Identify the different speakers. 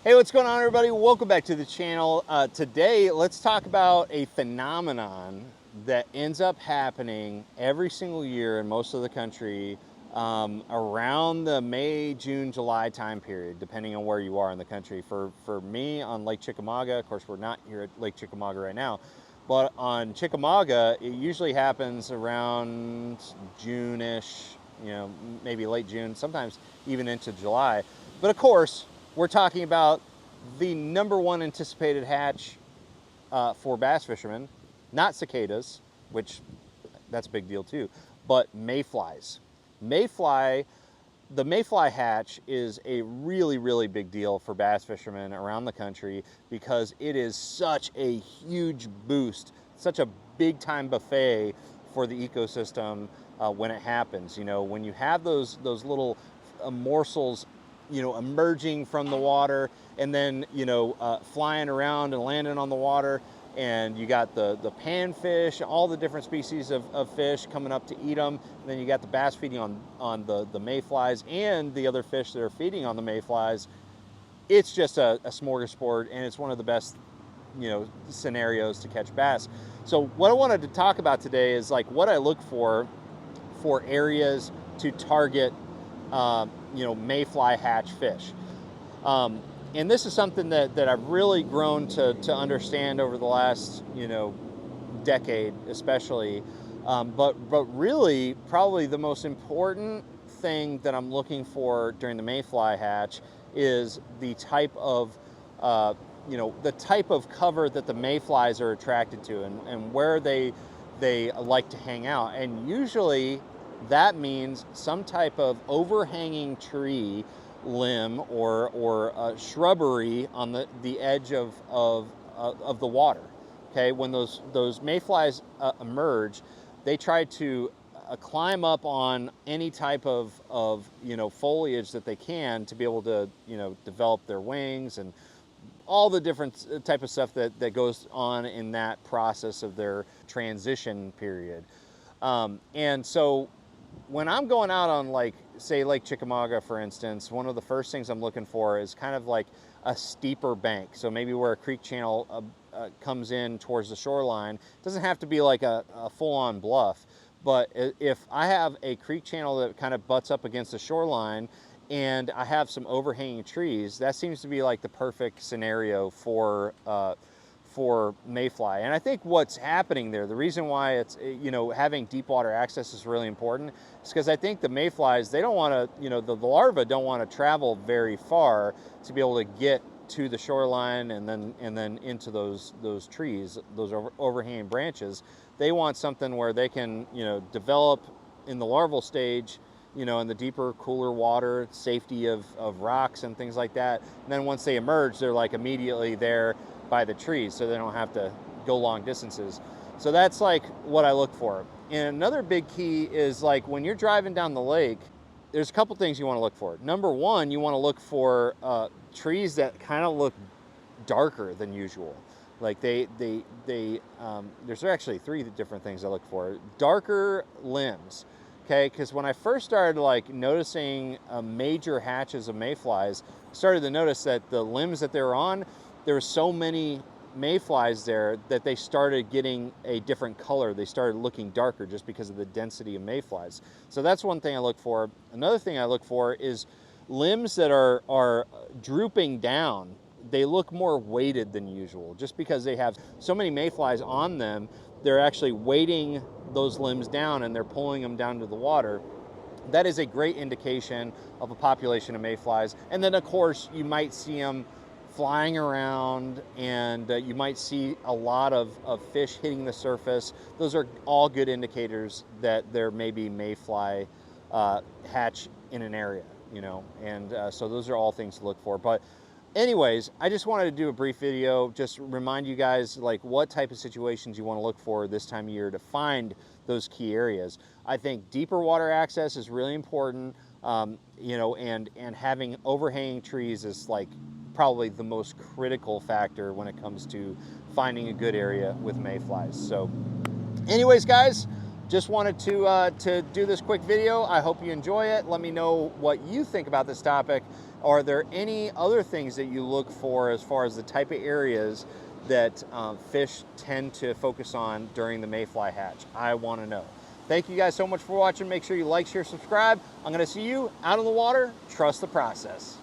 Speaker 1: Hey, what's going on, everybody? Welcome back to the channel. Today, let's talk about a phenomenon that ends up happening every single year in most of the country around the May, June, July time period, depending on where you are in the country. For me, on Lake Chickamauga, of course, we're not here at Lake Chickamauga right now, but on Chickamauga, it usually happens around June-ish, you know, maybe late June, sometimes even into July. But of course, we're talking about the #1 anticipated hatch for bass fishermen, not cicadas, which that's a big deal too, but mayflies. The mayfly hatch is a really, really big deal for bass fishermen around the country because it is such a huge boost, such a big time buffet for the ecosystem when it happens. You know, when you have those little morsels, you know, emerging from the water and then, you know, flying around and landing on the water, and you got the panfish, all the different species of fish coming up to eat them, and then you got the bass feeding on the mayflies and the other fish that are feeding on the mayflies. It's just a smorgasbord, and it's one of the best, you know, scenarios to catch bass. So what I wanted to talk about today is like what I look for areas to target you know, mayfly hatch fish. And this is something that I've really grown to understand over the last, you know, decade especially. But really, probably the most important thing that I'm looking for during the mayfly hatch is the type of, you know, the type of cover that the mayflies are attracted to and where they like to hang out. And usually that means some type of overhanging tree limb or shrubbery on the edge of the water. Okay, when those mayflies emerge, they try to climb up on any type of you know, foliage that they can to be able to, you know, develop their wings and all the different type of stuff that goes on in that process of their transition period. And so when I'm going out on, like, say Lake Chickamauga, for instance, one of the first things I'm looking for is kind of like a steeper bank. So maybe where a creek channel comes in towards the shoreline. It doesn't have to be like a full-on bluff, but if I have a creek channel that kind of butts up against the shoreline and I have some overhanging trees, that seems to be like the perfect scenario for mayfly. And I think what's happening there, the reason why it's, you know, having deep water access is really important, is because I think the mayflies, they don't want to, you know, the larvae don't want to travel very far to be able to get to the shoreline and then into those trees, those overhanging branches. They want something where they can, you know, develop in the larval stage, you know, in the deeper, cooler water, safety of rocks and things like that. And then once they emerge, they're like immediately there by the trees, so they don't have to go long distances. So that's like what I look for. And another big key is, like, when you're driving down the lake, there's a couple things you want to look for. #1, you want to look for trees that kind of look darker than usual. Like there's actually 3 different things I look for. Darker limbs. Okay, because when I first started, like, noticing major hatches of mayflies, I started to notice that the limbs that they were on, there were so many mayflies there that they started getting a different color. They started looking darker just because of the density of mayflies. So that's one thing I look for. Another thing I look for is limbs that are drooping down. They look more weighted than usual. Just because they have so many mayflies on them, they're actually weighting those limbs down and they're pulling them down to the water. That is a great indication of a population of mayflies. And then, of course, you might see them flying around, and you might see a lot of fish hitting the surface. Those are all good indicators that there may be mayfly hatch in an area, you know, and so those are all things to look for. But anyways, I just wanted to do a brief video, just remind you guys, like, what type of situations you want to look for this time of year to find those key areas. I think deeper water access is really important, you know, and having overhanging trees is, like, probably the most critical factor when it comes to finding a good area with mayflies. So anyways, guys, just wanted to do this quick video. I hope you enjoy it. Let me know what you think about this topic. Are there any other things that you look for as far as the type of areas that fish tend to focus on during the mayfly hatch? I want to know. Thank you guys so much for watching. Make sure you like, share, subscribe. I'm going to see you out on the water. Trust the process.